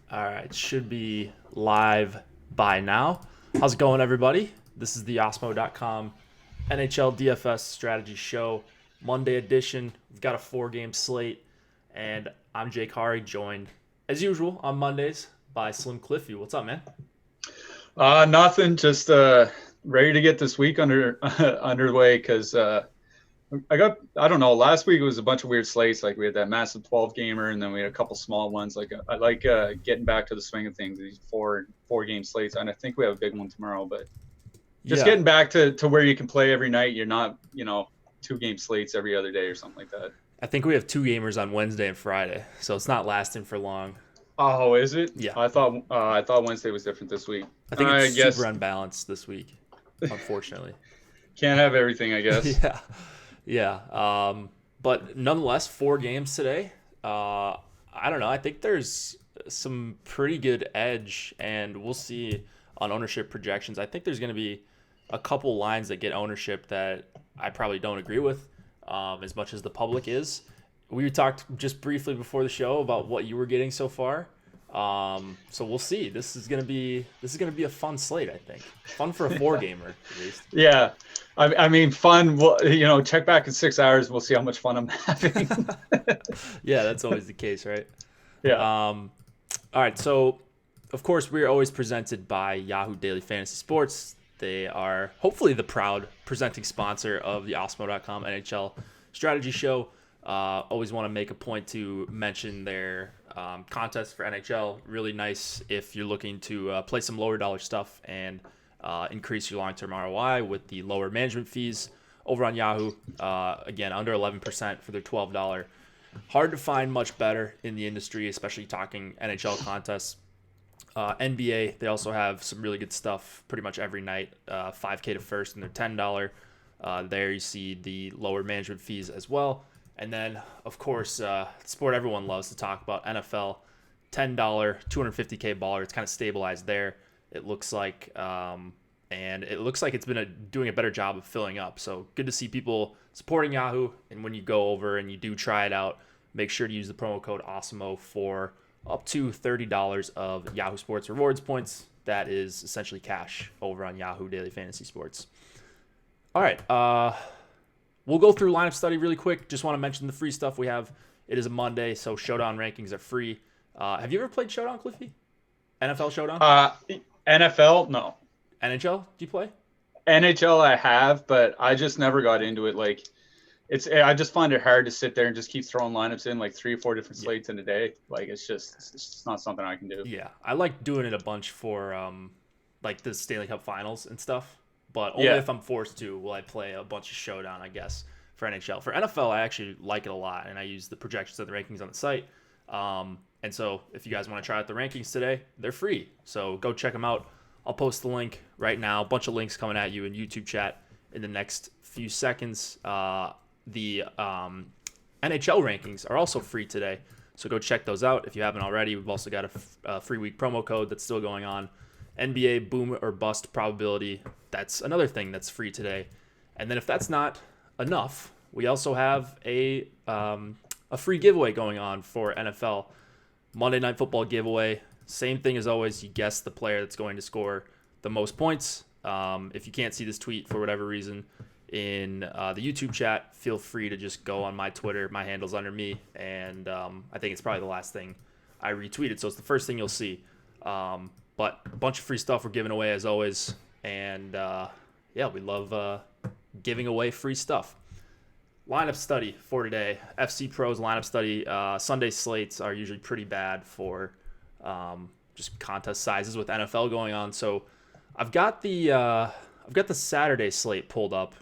All right, should be live by now. How's it going, everybody? This is the Osmo.com NHL DFS Strategy Show, Monday edition. We've got a 4 game slate, and I'm Jake Hari, joined, as usual, on Mondays by Slim Cliffy. What's up, man? Nothing. Just ready to get this week underway because I don't know. Last week it was a bunch of weird slates. Like we had that massive 12 gamer, and then we had a couple small ones. Like I like getting back to the swing of things. These four game slates, and I think we have a big one tomorrow. But just Yeah, getting back to where you can play every night. You're not 2 game slates every other day or something like that. I think we have 2 gamers on Wednesday and Friday, so it's not lasting for long. Oh, is it? Yeah, I thought Wednesday was different this week. I think it's I super guess unbalanced this week, unfortunately. can't have everything. I guess. Yeah, yeah. But nonetheless, 4 games today. I don't know. I think there's some pretty good edge, and we'll see on ownership projections. I think there's going to be a couple lines that get ownership that I probably don't agree with, as much as the public is. We talked just briefly before the show about what you were getting so far. So we'll see. This is gonna be a fun slate. I think fun for a 4 gamer at least. Yeah. I mean, fun. Well, check back in 6 hours. We'll see how much fun I'm having. Yeah, that's always the case, right? Yeah. All right, so of course we're always presented by Yahoo Daily Fantasy Sports. They are hopefully the proud presenting sponsor of the Osmo.com NHL Strategy Show. Always want to make a point to mention their contest for NHL. Really nice if you're looking to play some lower dollar stuff and increase your long-term ROI with the lower management fees over on Yahoo. Again, under 11% for their $12. Hard to find much better in the industry, especially talking NHL contests. NBA, they also have some really good stuff pretty much every night. 5K to first, and they're $10. There you see the lower management fees as well. And then, of course, the sport everyone loves to talk about, NFL, $10, 250K baller. It's kind of stabilized there. It looks like, and it looks like it's been doing a better job of filling up. So good to see people supporting Yahoo. And when you go over and you do try it out, make sure to use the promo code AWESOMO for up to $30 of Yahoo Sports rewards points. That is essentially cash over on Yahoo Daily Fantasy Sports. All right, we'll go through lineup study really quick. Just want to mention the free stuff we have. It is a Monday, so Showdown rankings are free. Have you ever played Showdown, Cliffy? NFL Showdown? Uh, NFL, no. NHL? Do you play? NHL, I have, but I just never got into it. Like, I just find it hard to sit there and just keep throwing lineups in like 3 or 4 different Yeah. slates in a day. Like, it's just not something I can do. Yeah, I like doing it a bunch for like the Stanley Cup Finals and stuff. But only Yeah. if I'm forced to will I play a bunch of Showdown, I guess, for NHL. For NFL, I actually like it a lot, and I use the projections of the rankings on the site. And so if you guys want to try out the rankings today, they're free. So go check them out. I'll post the link right now. A bunch of links coming at you in YouTube chat in the next few seconds. The NHL rankings are also free today. So go check those out if you haven't already. We've also got a free week promo code that's still going on. NBA boom or bust probability. That's another thing that's free today. And then if that's not enough, we also have a free giveaway going on for NFL Monday Night Football giveaway. Same thing as always. You guess the player that's going to score the most points. If you can't see this tweet for whatever reason in the YouTube chat, feel free to just go on my Twitter. My handle's under me, and I think it's probably the last thing I retweeted, so it's the first thing you'll see. But a bunch of free stuff we're giving away as always, and yeah, we love giving away free stuff. Lineup study for today. FC Pros lineup study. Sunday slates are usually pretty bad for just contest sizes with NFL going on. So I've got the Saturday slate pulled up.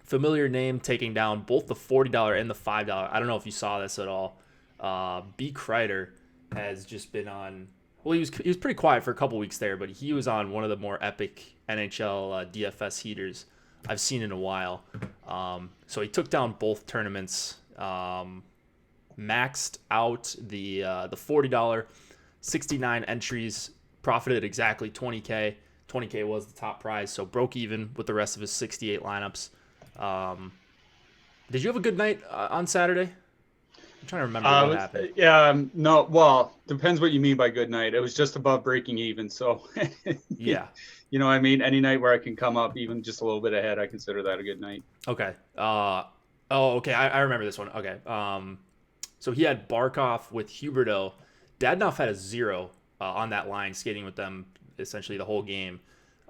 Familiar name taking down both the $40 and the $5. I don't know if you saw this at all. B. Kreider has just been on. Well, he was pretty quiet for a couple weeks there, but he was on one of the more epic NHL DFS heaters I've seen in a while. So he took down both tournaments, maxed out the $40, 69 entries, profited exactly 20K. 20K was the top prize, so broke even with the rest of his 68 lineups. Did you have a good night on Saturday? I'm trying to remember what happened. Yeah, no, well, depends what you mean by good night. It was just above breaking even. So, Yeah. you know what I mean? Any night where I can come up even just a little bit ahead, I consider that a good night. Okay. Oh, okay. I remember this one. Okay. So he had Barkov with Huberto. Dadnoff had a 0 on that line, skating with them essentially the whole game.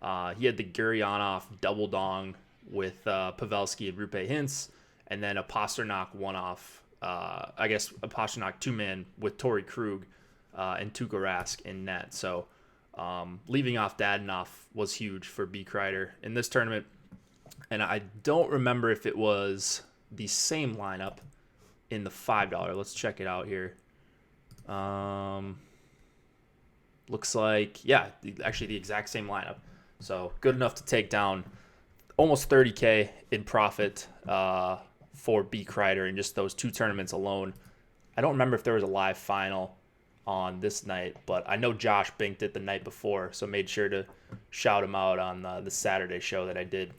He had the Gurionov double dong with Pavelski and Rupe Hintz, and then a Pasternak one-off. I guess a Pasternak two-man with Torrey Krug and Tuukka Rask in net. So leaving off Dadnoff was huge for B. Kreider in this tournament. And I don't remember if it was the same lineup in the $5. Let's check it out here. Looks like, yeah, actually the exact same lineup. So good enough to take down almost 30K in profit for B. Kreider in just those 2 tournaments alone. I don't remember if there was a live final on this night, but I know Josh binked it the night before, so made sure to shout him out on the Saturday show that I did.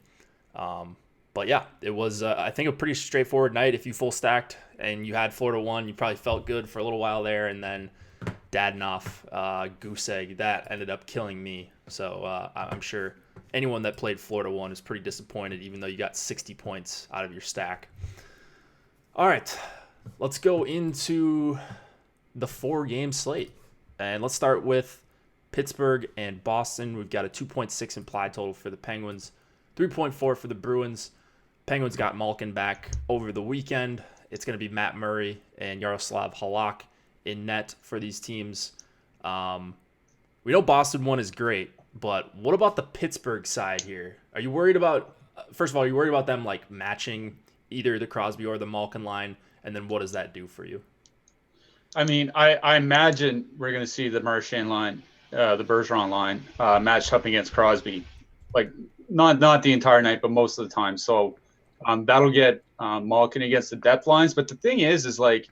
But yeah, it was, I think, a pretty straightforward night. If you full stacked and you had Florida 1, you probably felt good for a little while there. And then Dadnoff, goose egg, that ended up killing me. So I'm sure anyone that played Florida 1 is pretty disappointed, even though you got 60 points out of your stack. All right, let's go into the 4-game slate. And let's start with Pittsburgh and Boston. We've got a 2.6 implied total for the Penguins, 3.4 for the Bruins. Penguins got Malkin back over the weekend. It's going to be Matt Murray and Yaroslav Halak in net for these teams. We know Boston 1 is great, but what about the Pittsburgh side here? Are you worried about, first of all, are you worried about them like matching either the Crosby or the Malkin line? And then what does that do for you? I mean, I imagine we're going to see the Marchand line, the Bergeron line, matched up against Crosby, like not the entire night, but most of the time. So that'll get Malkin against the depth lines. But the thing is like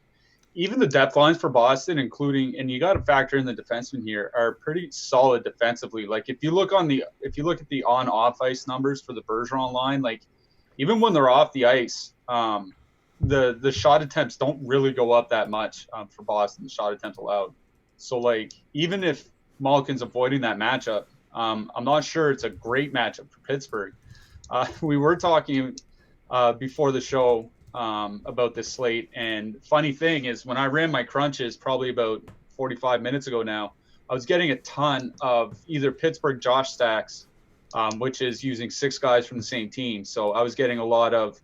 even the depth lines for Boston, including, and you got to factor in the defensemen here, are pretty solid defensively. Like if you look at the on-off ice numbers for the Bergeron line, like even when they're off the ice, the shot attempts don't really go up that much for Boston, the shot attempts allowed. So, like, even if Malkin's avoiding that matchup, I'm not sure it's a great matchup for Pittsburgh. We were talking before the show about this slate, and funny thing is when I ran my crunches probably about 45 minutes ago now, I was getting a ton of either Pittsburgh Josh stacks, which is using 6 guys from the same team. So I was getting a lot of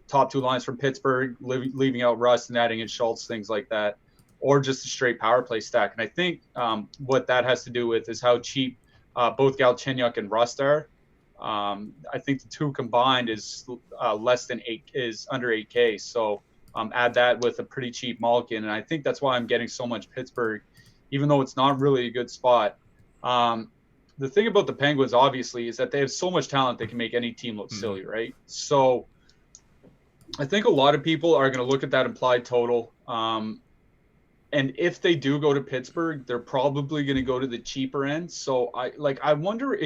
top 2 lines from Pittsburgh, leaving out Rust and adding in Schultz, things like that, or just a straight power play stack. And I think what that has to do with is how cheap both Galchenyuk and Rust are. I think the 2 combined is under 8K. So add that with a pretty cheap Malkin, and I think that's why I'm getting so much Pittsburgh, even though it's not really a good spot. The thing about the Penguins, obviously, is that they have so much talent they can make any team look silly, right? So I think a lot of people are going to look at that implied total. And if they do go to Pittsburgh, they're probably going to go to the cheaper end. So I wonder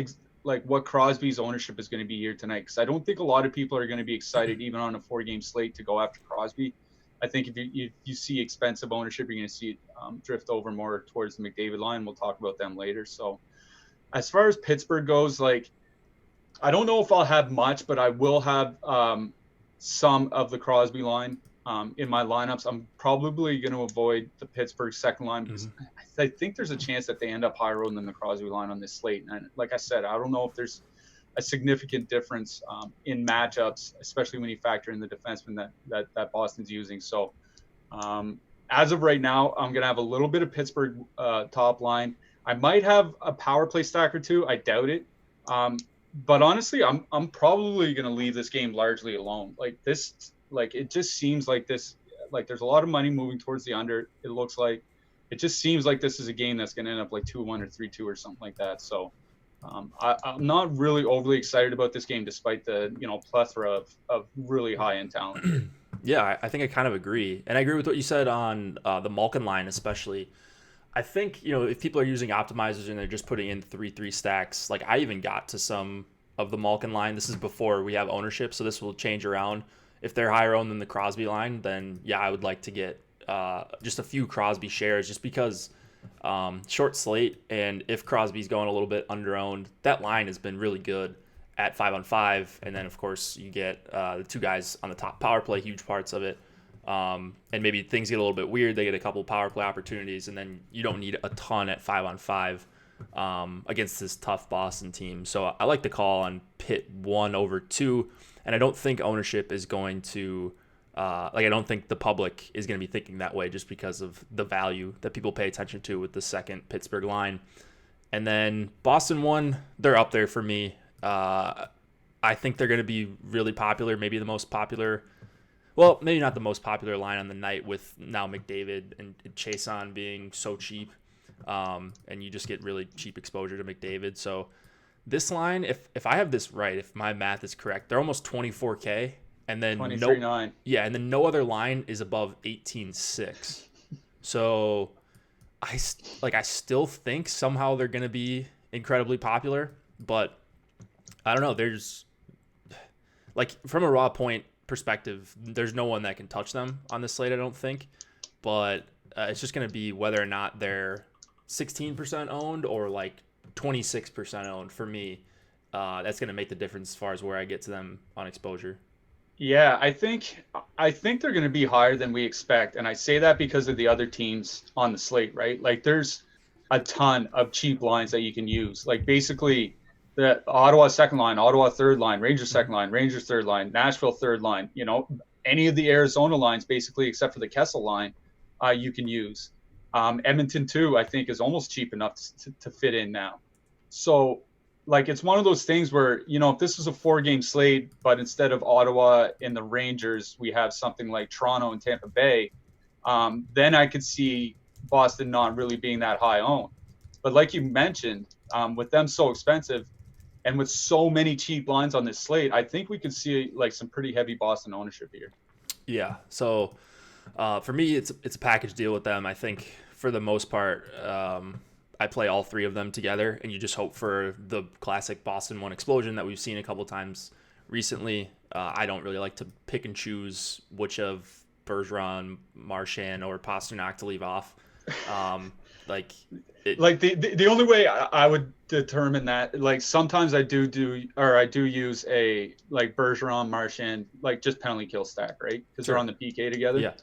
what Crosby's ownership is going to be here tonight, because I don't think a lot of people are going to be excited, even on a 4-game slate, to go after Crosby. I think if you see expensive ownership, you're going to see it drift over more towards the McDavid line. We'll talk about them later. So as far as Pittsburgh goes, like, I don't know if I'll have much, but I will have some of the Crosby line in my lineups. I'm probably going to avoid the Pittsburgh second line because I think there's a chance that they end up higher than the Crosby line on this slate. And like I said, I don't know if there's a significant difference in matchups, especially when you factor in the defenseman that Boston's using. So as of right now, I'm going to have a little bit of Pittsburgh top line. I might have a power play stack or 2. I doubt it. But honestly, I'm probably going to leave this game largely alone. It just seems like this, like there's a lot of money moving towards the under. It looks like it just seems like this is a game that's going to end up like 2-1 or 3-2 or something like that. So I'm not really overly excited about this game, despite the plethora of really high end talent. Yeah, I think I kind of agree, and I agree with what you said on the Malkin line, especially. I think, if people are using optimizers and they're just putting in 3-3 stacks, like I even got to some of the Malkin line. This is before we have ownership, so this will change around if they're higher owned than the Crosby line, then yeah, I would like to get just a few Crosby shares, just because short slate, and if Crosby's going a little bit under owned, that line has been really good at 5-on-5, and then of course you get the two guys on the top power play, huge parts of it. And maybe things get a little bit weird. They get a couple power play opportunities, and then you don't need a ton at 5-on-5 against this tough Boston team. So I like the call on Pitt 1/2, and I don't think ownership is going to I don't think the public is going to be thinking that way, just because of the value that people pay attention to with the second Pittsburgh line. And then Boston 1, they're up there for me. I think they're going to be really popular, maybe the most popular. Well, maybe not the most popular line on the night, with now McDavid and Chason being so cheap, and you just get really cheap exposure to McDavid. So this line, if I have this right, if my math is correct, they're almost 24K, and then 23.9. Yeah, and then no other line is above 18.6. So I still think somehow they're going to be incredibly popular, but I don't know. There's from a raw point perspective, there's no one that can touch them on this slate, I don't think. But it's just going to be whether or not they're 16% owned or 26% owned. For me, that's going to make the difference as far as where I get to them on exposure. Yeah, I think they're going to be higher than we expect, and I say that because of the other teams on the slate, right? There's a ton of cheap lines that you can use. Basically, the Ottawa second line, Ottawa third line, Rangers second line, Rangers third line, Nashville third line. Any of the Arizona lines, basically, except for the Kessel line, you can use. Edmonton too, I think, is almost cheap enough to fit in now. So. It's one of those things where, if this is a 4-game slate, but instead of Ottawa and the Rangers, we have something like Toronto and Tampa Bay, then I could see Boston not really being that high owned. But like you mentioned, with them so expensive and with so many cheap lines on this slate, I think we could see some pretty heavy Boston ownership here. Yeah. So for me, it's a package deal with them. I think for the most part, I play all three of them together, and you just hope for the classic Boston 1 explosion that we've seen a couple times recently. I don't really like to pick and choose which of Bergeron, Marchand, or Pasternak to leave off. The only way I would determine that, sometimes I do use a Bergeron, Marchand, just penalty kill stack, right? Because they're on the PK together. Yeah.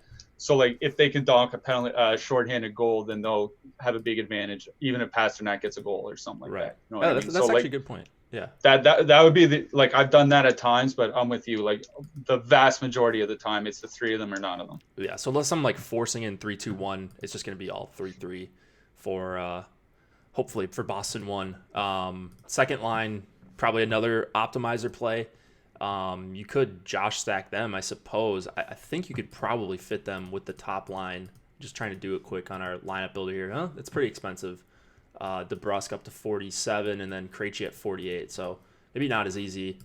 So if they can donk a penalty, shorthanded goal, then they'll have a big advantage, even if Pasternak gets a goal or something like that. You know what I mean? That's actually a good point. Yeah. That would be I've done that at times, but I'm with you. The vast majority of the time, it's the three of them or none of them. Yeah. So unless I'm forcing in 3-2-1, it's just going to be all 3-3 for hopefully for Boston 1. Second line, probably another optimizer play. You could Josh stack them, I suppose. I think you could probably fit them with the top line. Just trying to do it quick on our lineup builder here. It's pretty expensive. DeBrusk up to 47, and then Krejci at 48. So maybe not as easy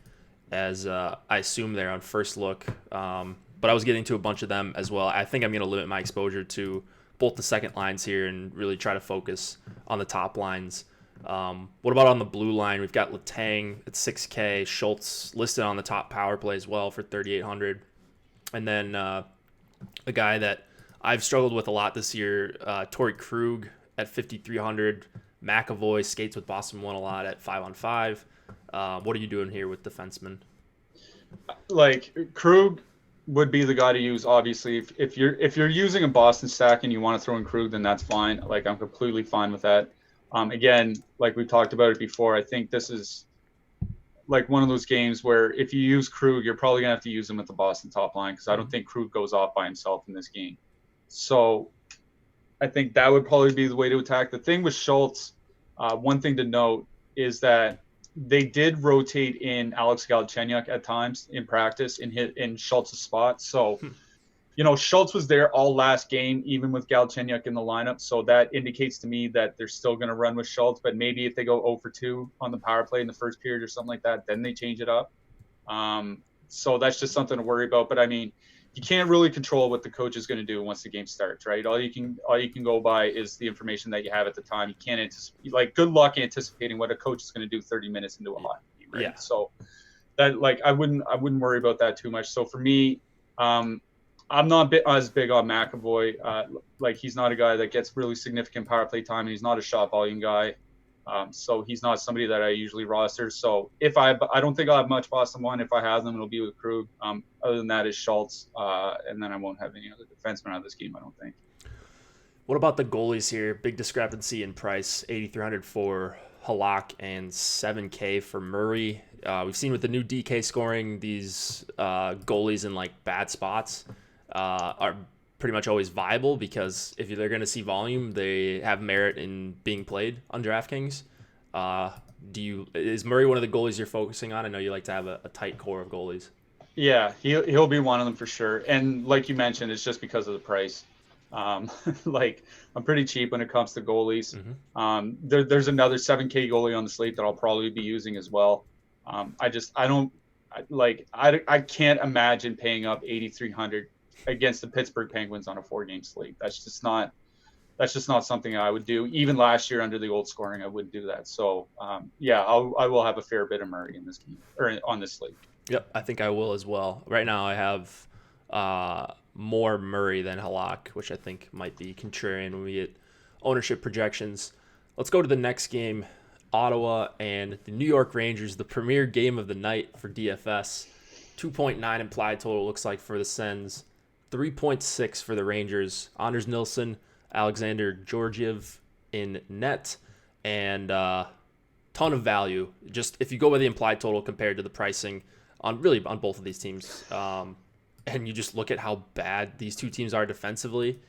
as I assume there on first look. But I was getting to a bunch of them as well. I think I'm going to limit my exposure to both the second lines here and really try to focus on the top lines. What about on the blue line? We've got Letang at 6K, Schultz listed on the top power play as well for 3,800. And then a guy that I've struggled with a lot this year, Torrey Krug at 5,300. McAvoy skates with Boston 1 a lot at 5-on-5. What are you doing here with defensemen? Krug would be the guy to use, obviously. If you're using a Boston stack and you want to throw in Krug, then that's fine. I'm completely fine with that. Again, we talked about it before, I think this is one of those games where if you use Krug, you're probably going to have to use him at the Boston top line, because I don't think Krug goes off by himself in this game. So I think that would probably be the way to attack. The thing with Schultz, one thing to note is that they did rotate in Alex Galchenyuk at times in practice in Schultz's spot. So Schultz was there all last game, even with Galchenyuk in the lineup. So that indicates to me that they're still going to run with Schultz. But maybe if they go 0 for 2 on the power play in the first period or something like that, then they change it up. So that's just something to worry about. But I mean, you can't really control what the coach is going to do once the game starts, right? All you can go by is the information that you have at the time. You can't anticipate, good luck anticipating what a coach is going to do 30 minutes into a hockey game, right? Yeah. So that I wouldn't worry about that too much. So for me, I'm not as big on McAvoy. Like he's not a guy that gets really significant power play time, and he's not a shot volume guy. So he's not somebody that I usually roster. So if I don't think I'll have much Boston one. If I have them, it'll be with Krug. Other than that is Schultz, and then I won't have any other defensemen out of this game, I don't think. What about the goalies here? Big discrepancy in price: 8,300 for Halak and 7K for Murray. We've seen with the new DK scoring, these goalies in like bad spots are pretty much always viable because if they're going to see volume, they have merit in being played on DraftKings. Is Murray one of the goalies you're focusing on? I know you like to have a tight core of goalies. Yeah, he'll be one of them for sure. And like you mentioned, it's just because of the price. Like I'm pretty cheap when it comes to goalies. There's another 7K goalie on the slate that I'll probably be using as well. I can't imagine paying up 8,300 against the Pittsburgh Penguins on a 4-game slate. That's just not something I would do. Even last year under the old scoring, I wouldn't do that. So I will have a fair bit of Murray in this game or on this slate. Yep, I think I will as well. Right now I have more Murray than Halak, which I think might be contrarian when we get ownership projections. Let's go to the next game, Ottawa and the New York Rangers, the premier game of the night for DFS. 2.9 implied total looks like for the Sens, 3.6 for the Rangers. Anders Nilsson, Alexander Georgiev in net, and ton of value. Just if you go by the implied total compared to the pricing on both of these teams, and you just look at how bad these two teams are defensively,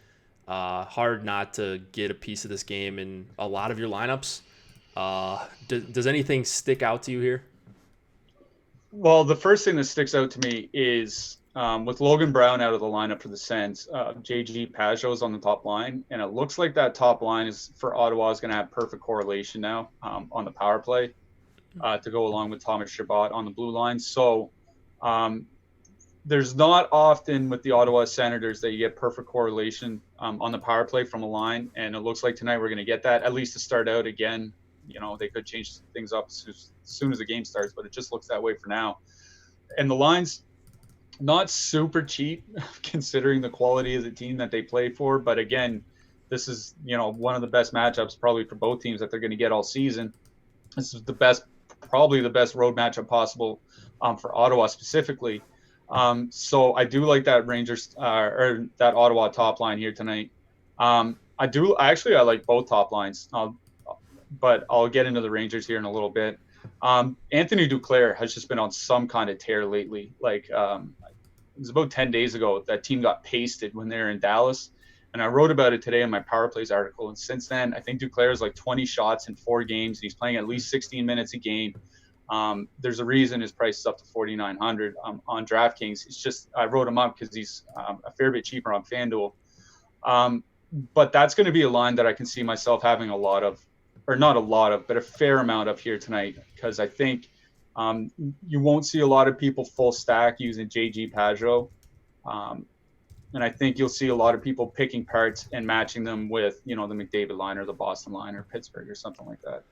hard not to get a piece of this game in a lot of your lineups. Does anything stick out to you here? Well, the first thing that sticks out to me is with Logan Brown out of the lineup for the Sens, JG Pajot is on the top line, and it looks like that top line is for Ottawa is going to have perfect correlation now on the power play to go along with Thomas Chabot on the blue line. So there's not often with the Ottawa Senators that you get perfect correlation on the power play from a line, and it looks like tonight we're going to get that, at least to start out. Again, they could change things up as soon as the game starts, but it just looks that way for now. And the line's not super cheap considering the quality of the team that they play for, but again, this is one of the best matchups probably for both teams that they're going to get all season. This is probably the best road matchup possible for Ottawa specifically. So I do like that Rangers or that Ottawa top line here tonight. I like both top lines, but I'll get into the Rangers here in a little bit. Anthony Duclair has just been on some kind of tear lately. Like it was about 10 days ago that team got pasted when they were in Dallas, and I wrote about it today in my Power Plays article. And since then, I think Duclair is like 20 shots in 4 games. He's playing at least 16 minutes a game. There's a reason his price is up to 4,900 on DraftKings. It's just I wrote him up because he's a fair bit cheaper on Fanduel. But that's going to be a line that I can see myself having a lot of, or not a lot of, but a fair amount of here tonight, because I think you won't see a lot of people full stack using JG Pajot. And I think you'll see a lot of people picking parts and matching them with, the McDavid line or the Boston line or Pittsburgh or something like that.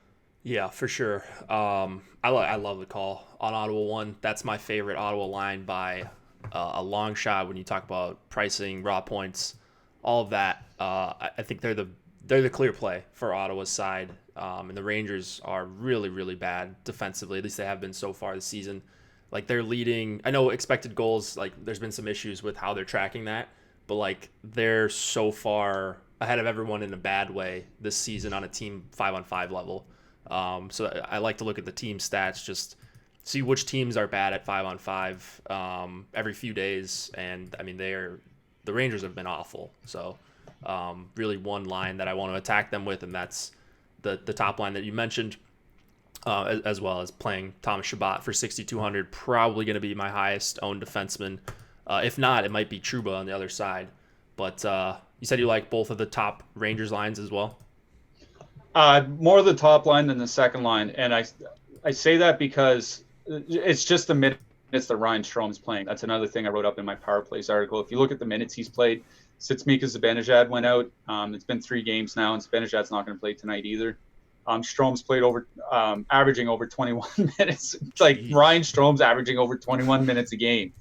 Yeah, for sure. I love the call on Ottawa 1. That's my favorite Ottawa line by a long shot when you talk about pricing, raw points, all of that. I think they're the clear play for Ottawa's side. And the Rangers are really, really bad defensively. At least they have been so far this season. Like they're leading. I know expected goals, like there's been some issues with how they're tracking that, but like they're so far ahead of everyone in a bad way this season on a team 5-on-5 level. So I like to look at the team stats, just see which teams are bad at 5-on-5 every few days. And I mean, the Rangers have been awful. So really one line that I want to attack them with, and that's the top line that you mentioned, as well as playing Thomas Chabot for 6,200, probably going to be my highest owned defenseman. If not, it might be Trouba on the other side. But you said you like both of the top Rangers lines as well? More the top line than the second line. And I say that because it's just the minutes that Ryan Strom's playing. That's another thing I wrote up in my Power Plays article. If you look at the minutes he's played, since Mika Zibanejad went out, it's been 3 games now, and Zibanejad's not going to play tonight either. Strom's played averaging over 21 minutes. It's like Ryan Strom's averaging over 21 minutes a game.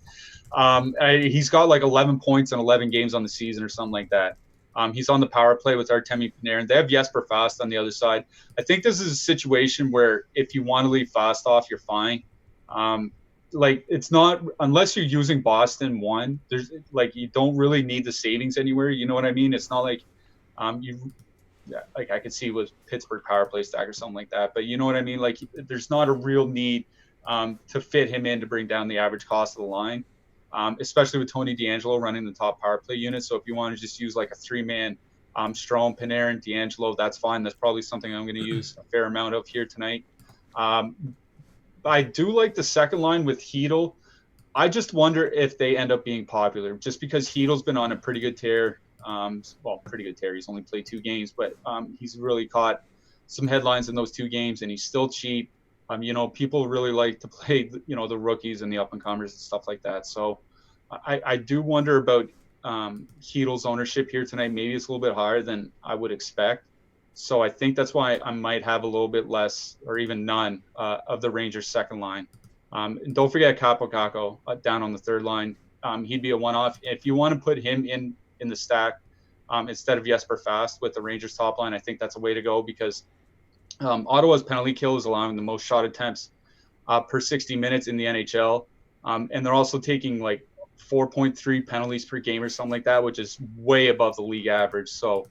He's got like 11 points in 11 games on the season or something like that. He's on the power play with Artemi Panarin. They have Jesper Fast on the other side. I think this is a situation where if you want to leave Fast off, you're fine. Like it's not unless you're using Boston one. There's like you don't really need the savings anywhere. You know what I mean? It's not like you like I could see with Pittsburgh power play stack or something like that. But you know what I mean? Like there's not a real need to fit him in to bring down the average cost of the line. Especially with Tony DeAngelo running the top power play unit. So if you want to just use like a 3-man Strome, Panarin, DeAngelo, that's fine. That's probably something I'm going to use a fair amount of here tonight. I do like the second line with Hedl. I just wonder if they end up being popular just because Heedle's been on a pretty good tear. Pretty good tear. He's only played 2 games, but he's really caught some headlines in those 2 games, and he's still cheap. People really like to play, the rookies and the up-and-comers and stuff like that. So I do wonder about Heedle's ownership here tonight. Maybe it's a little bit higher than I would expect. So I think that's why I might have a little bit less or even none of the Rangers' second line. And don't forget Capo Caco down on the third line. He'd be a one-off. If you want to put him in the stack instead of Jesper Fast with the Rangers' top line, I think that's a way to go because Ottawa's penalty kill is allowing the most shot attempts per 60 minutes in the NHL. And they're also taking like 4.3 penalties per game or something like that, which is way above the league average. So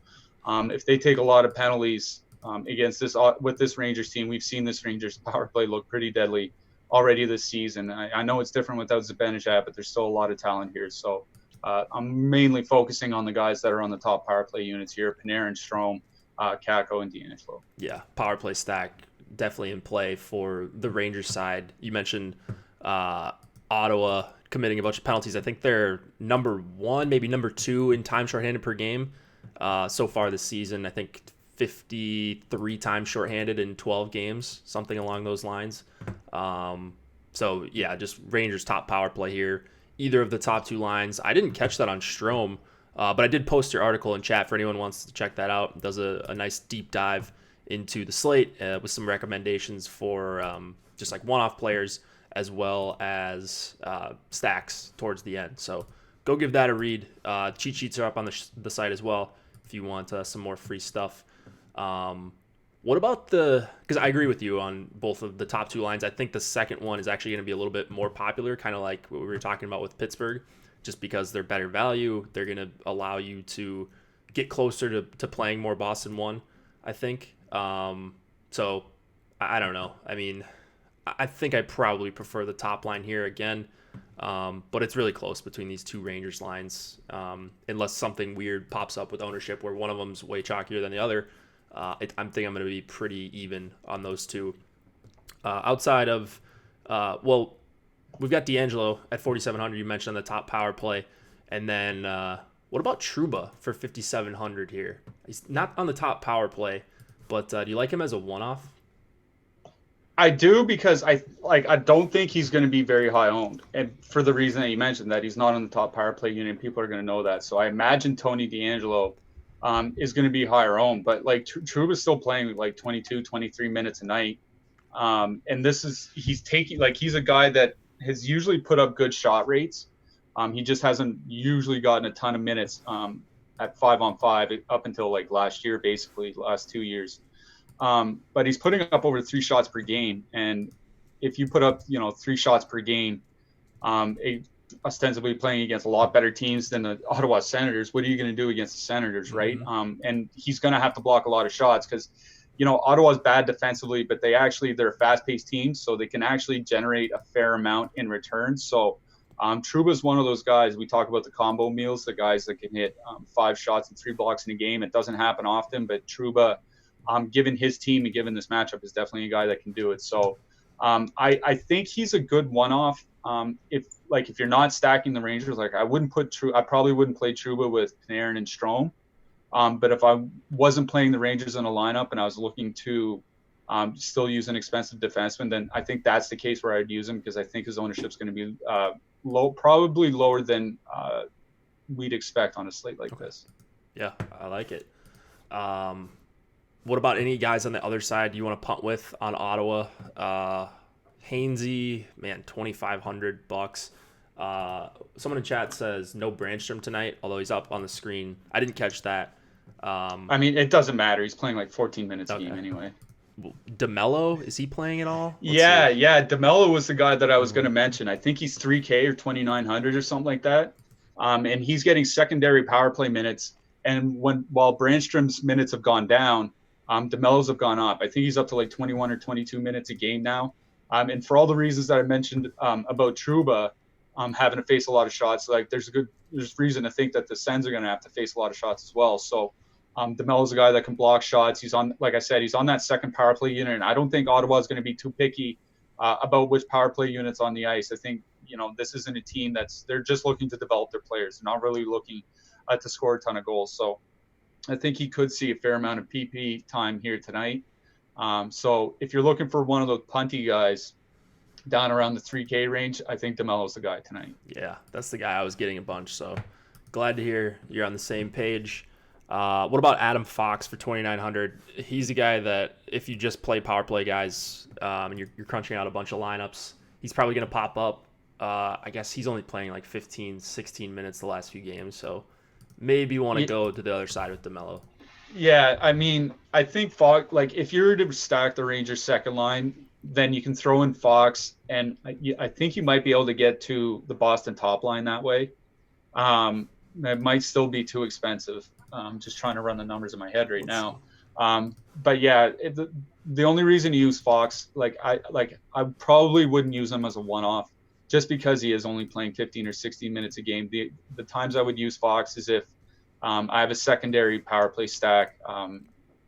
if they take a lot of penalties against with this Rangers team, we've seen this Rangers power play look pretty deadly already this season. I know it's different without Zibanejad, but there's still a lot of talent here. So I'm mainly focusing on the guys that are on the top power play units here, Panarin, Strome, Kako, and DeAngelo. Yeah, power play stack definitely in play for the Rangers side. You mentioned Ottawa committing a bunch of penalties. I think they're number 1, maybe number 2 in time shorthanded per game so far this season. I think 53 times shorthanded in 12 games, something along those lines. So yeah, just Rangers top power play here. Either of the top 2 lines. I didn't catch that on Strome. But I did post your article in chat for anyone who wants to check that out. It does a nice deep dive into the slate with some recommendations for just like one-off players as well as stacks towards the end. So go give that a read. Cheat sheets are up on the site as well if you want some more free stuff. What about because I agree with you on both of the top 2 lines. I think the second one is actually going to be a little bit more popular, kind of like what we were talking about with Pittsburgh. Just because they're better value, they're going to allow you to get closer to playing more Boston 1, I think. So, I don't know. I mean, I think I probably prefer the top line here again, but it's really close between these 2 Rangers lines, unless something weird pops up with ownership where one of them's way chalkier than the other. I think I'm going to be pretty even on those 2. Outside of, we've got DeAngelo at 4,700. You mentioned on the top power play. And then what about Trouba for 5,700 here? He's not on the top power play, but do you like him as a one-off? I do because I don't think he's going to be very high owned. And for the reason that you mentioned that he's not on the top power play unit, people are going to know that. So I imagine Tony DeAngelo is going to be higher owned. But like Trouba's still playing like 22, 23 minutes a night. And he's a guy that has usually put up good shot rates. He just hasn't usually gotten a ton of minutes at 5-on-5 up until like last year, basically last 2 years. But he's putting up over 3 shots per game. And if you put up, 3 shots per game, ostensibly playing against a lot better teams than the Ottawa Senators, what are you going to do against the Senators, right? Mm-hmm. And he's going to have to block a lot of shots because Ottawa's bad defensively, but they're a fast-paced team, so they can actually generate a fair amount in return. So Trouba's one of those guys. We talk about the combo meals, the guys that can hit 5 shots and 3 blocks in a game. It doesn't happen often, but Trouba, given his team and given this matchup, is definitely a guy that can do it. So I think he's a good one-off. If you're not stacking the Rangers, I probably wouldn't play Trouba with Panarin and Strome. But if I wasn't playing the Rangers in a lineup and I was looking to still use an expensive defenseman, then I think that's the case where I'd use him because I think his ownership is going to be probably lower than we'd expect on a slate like this. Yeah, I like it. What about any guys on the other side you want to punt with on Ottawa? Hainsey, man, $2,500. Someone in chat says no Brandstrom tonight, although he's up on the screen. I didn't catch that. I mean, it doesn't matter. He's playing like 14 minutes a game Okay. anyway. DeMello, is he playing at all? Let's Yeah, see. yeah. DeMello was the guy that I was going to mention. I think he's 3K or 2,900 or something like that. And he's getting secondary power play minutes. And while Brandstrom's minutes have gone down, DeMello's have gone up. I think he's up to like 21 or 22 minutes a game now. And for all the reasons that I mentioned about Trouba having to face a lot of shots, like there's reason to think that the Sens are going to have to face a lot of shots as well. So DeMello's a guy that can block shots. He's on, like I said, he's on that second power play unit, and I don't think Ottawa is going to be too picky about which power play unit's on the ice. I think this isn't a team they're just looking to develop their players. They're not really looking to score a ton of goals. So I think he could see a fair amount of PP time here tonight. So if you're looking for one of those punty guys down around the 3K range, I think DeMello's the guy tonight. Yeah, that's the guy I was getting a bunch. So glad to hear you're on the same page. What about Adam Fox for 2,900? He's a guy that if you just play power play guys and you're crunching out a bunch of lineups, he's probably going to pop up. I guess he's only playing like 15, 16 minutes the last few games. So maybe you want to go to the other side with DeMello. Yeah, I mean, I think Fox, like if you were to stack the Rangers second line, then you can throw in Fox, and I think you might be able to get to the Boston top line that way. It might still be too expensive. Just trying to run the numbers in my head right now. But yeah, the only reason to use Fox, I probably wouldn't use him as a one-off, just because he is only playing 15 or 16 minutes a game. The times I would use Fox is if I have a secondary power play stack,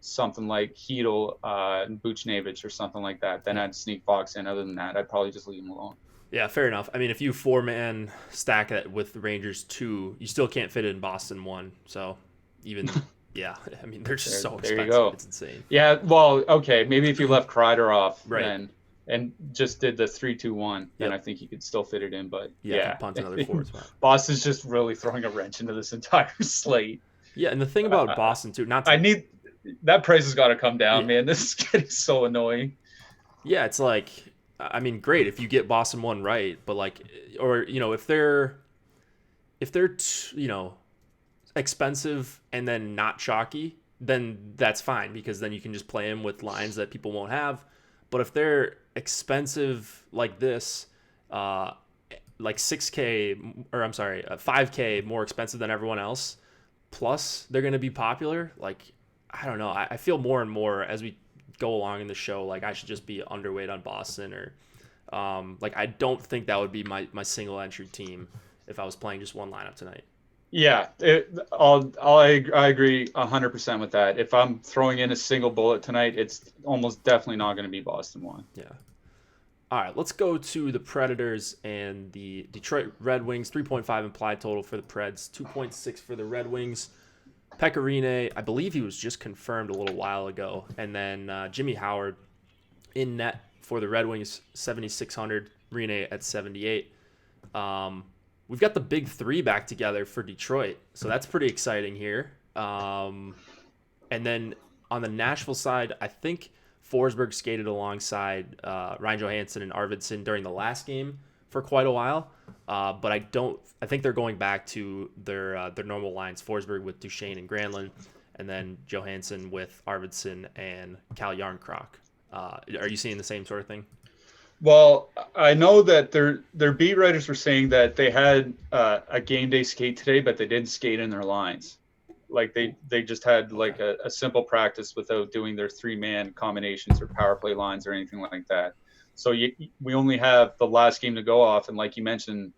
something like Hedl and Buchnevich or something like that. Then I'd sneak Fox in. Other than that, I'd probably just leave him alone. Yeah, fair enough. I mean, if you 4-man stack it with the Rangers 2, you still can't fit it in Boston 1. So even, yeah, I mean, they're just so expensive. There you go. It's insane. Yeah, well, okay, maybe if you left Kreider off right. and just did the 3-2-1, then I think you could still fit it in. But yeah, punt another forward spot. Boston's just really throwing a wrench into this entire slate. Yeah, and the thing about Boston too, that price has got to come down, man. This is getting so annoying. Yeah, it's like, I mean, great if you get Boston 1 right, but like, or if they're expensive and then not chalky, then that's fine, because then you can just play them with lines that people won't have. But if they're expensive like this, like 6K, or I'm sorry, 5K more expensive than everyone else, plus they're going to be popular, like, I don't know. I feel more and more as we go along in the show, like I should just be underweight on Boston, or like I don't think that would be my single entry team if I was playing just one lineup tonight. Yeah, I agree 100% with that. If I'm throwing in a single bullet tonight, it's almost definitely not going to be Boston 1. Yeah. All right, let's go to the Predators and the Detroit Red Wings. 3.5 implied total for the Preds, 2.6 for the Red Wings. Pecorine, I believe he was just confirmed a little while ago. And then Jimmy Howard in net for the Red Wings, 7,600. Rene at 78. We've got the big three back together for Detroit, so that's pretty exciting here. And then on the Nashville side, I think Forsberg skated alongside Ryan Johansson and Arvidsson during the last game for quite a while. But I think they're going back to their normal lines. Forsberg with Duchesne and Granlund, and then Johansson with Arvidsson and Cal Yarncroc. Are you seeing the same sort of thing? Well, I know that their beat writers were saying that they had a game day skate today, but they didn't skate in their lines. Like they just had like a simple practice without doing their 3-man combinations or power play lines or anything like that. So we only have the last game to go off, and like you mentioned,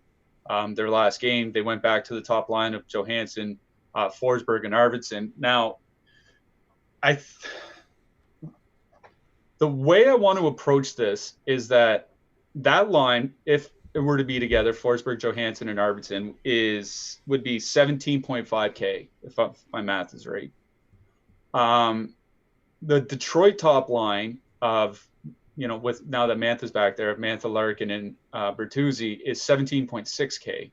their last game they went back to the top line of Johansson, Forsberg, and Arvidsson. Now, the way I want to approach this is that line, if it were to be together, Forsberg, Johansson, and Arvidsson, would be 17.5K, if my math is right. The Detroit top line of, with now that Mantha's back there, of Mantha, Larkin, and Bertuzzi is 17.6K.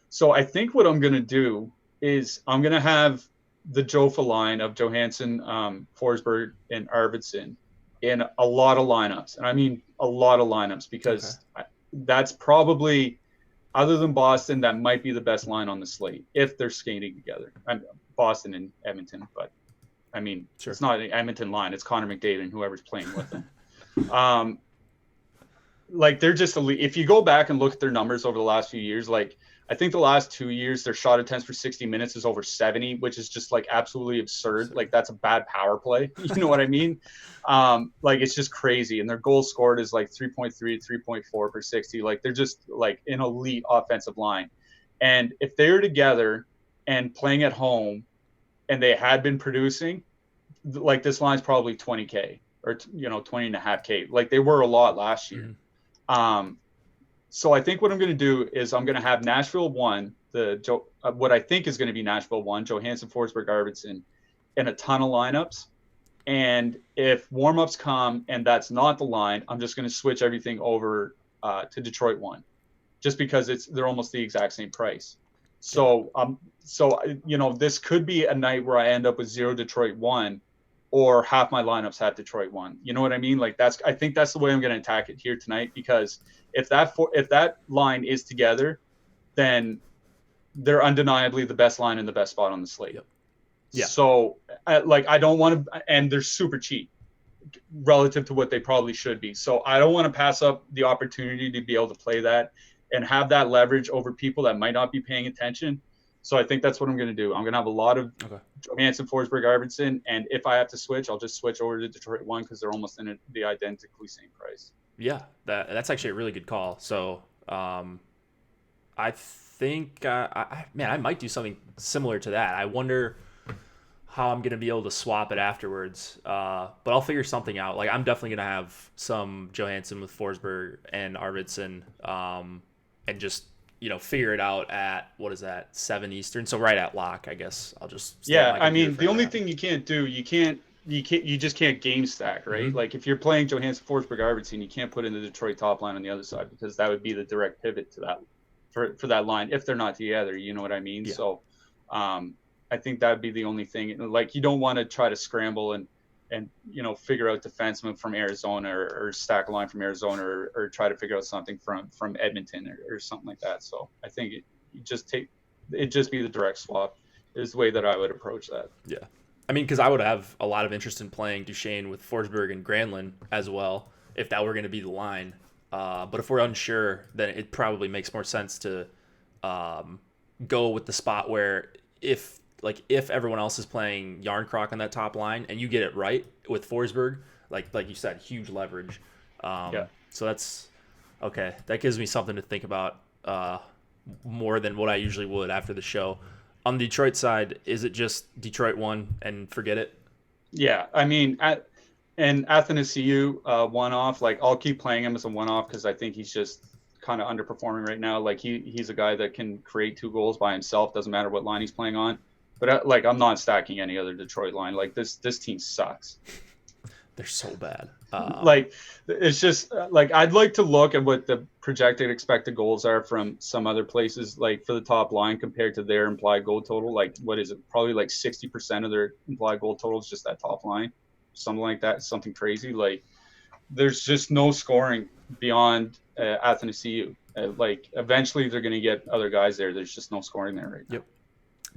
So I think what I'm going to do is I'm going to have the Jofa line of Johansson, Forsberg, and Arvidsson in a lot of lineups. And I mean a lot of lineups, because that's probably, other than Boston, that might be the best line on the slate if they're skating together. Boston and Edmonton, but I mean, Sure. It's not an Edmonton line. It's Connor McDavid and whoever's playing with them. Like they're just elite. If you go back and look at their numbers over the last few years, like I think the last 2 years, their shot attempts for 60 minutes is over 70, which is just like absolutely absurd. Like that's a bad power play. You know what I mean? Like it's just crazy. And their goal scored is like 3.3, 3.4 per 60. Like they're just like an elite offensive line. And if they're together and playing at home and they had been producing, like this line's probably 20K or, 20 and a half K. Like they were a lot last year. So I think what I'm going to do is I'm going to have Nashville 1, what I think is going to be Nashville 1, Johansson, Forsberg, Arvidsson, in a ton of lineups. And if warm-ups come and that's not the line, I'm just going to switch everything over to Detroit 1, just because they're almost the exact same price. So this could be a night where I end up with 0 Detroit 1, or half my lineups have Detroit 1. You know what I mean? Like I think that's the way I'm going to attack it here tonight, because if that line is together, then they're undeniably the best line and the best spot on the slate. Yep. Yeah. So I don't want to, and they're super cheap relative to what they probably should be. So I don't want to pass up the opportunity to be able to play that and have that leverage over people that might not be paying attention. So I think that's what I'm going to do. I'm going to have a lot of Johansson, Forsberg, Arvidsson, and if I have to switch, I'll just switch over to Detroit 1 because they're almost in the identically same price. Yeah, that's actually a really good call. So I think, I might do something similar to that. I wonder how I'm going to be able to swap it afterwards, but I'll figure something out. Like I'm definitely going to have some Johansson with Forsberg and Arvidsson, and just figure it out at, what is that, 7 Eastern? So right at lock, I guess. I'll just I mean, the only thing you can't do, you just can't game stack, right? Mm-hmm. Like if you're playing Johansson, Forsberg, Arvidsson, you can't put in the Detroit top line on the other side, because that would be the direct pivot to that for that line if they're not together. You know what I mean? Yeah. So I think that would be the only thing. Like you don't want to try to scramble and figure out defensemen from Arizona or stack a line from Arizona or try to figure out something from Edmonton or something like that. So I think it'd just be the direct swap is the way that I would approach that. Yeah. I mean, because I would have a lot of interest in playing Duchesne with Forsberg and Granlund as well, if that were going to be the line. But if we're unsure, then it probably makes more sense to go with the spot where if everyone else is playing Yarncroc on that top line and you get it right with Forsberg, like you said, huge leverage. So that's okay. That gives me something to think about more than what I usually would after the show. On the Detroit side, is it just Detroit 1 and forget it? Yeah, I mean, and Athanasiou one-off, like I'll keep playing him as a one-off because I think he's just kind of underperforming right now. Like he's a guy that can create 2 goals by himself, doesn't matter what line he's playing on. But I'm not stacking any other Detroit line. Like this team sucks. They're so bad. Like it's just like I'd like to look at what the projected expected goals are from some other places, like for the top line compared to their implied goal total. Like what is it? Probably like 60% of their implied goal total is just that top line, something like that. Something crazy. Like there's just no scoring beyond Athanasiou. Like eventually they're going to get other guys there. There's just no scoring there right now. Yep.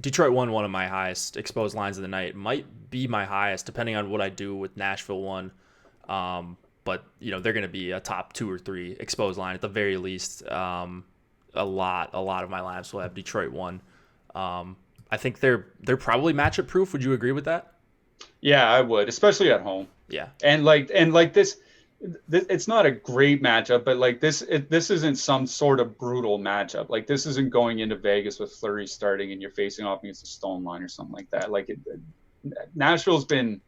Detroit 1, one of my highest exposed lines of the night. Might be my highest, depending on what I do with Nashville 1. But they're going to be a top 2 or 3 exposed line at the very least. A lot of my lineups will have Detroit 1. I think they're probably matchup proof. Would you agree with that? Yeah, I would, especially at home. Yeah, and like this, it's not a great matchup, but like this isn't some sort of brutal matchup. Like this isn't going into Vegas with Fleury starting and you're facing off against a stone line or something like that. Like Nashville's been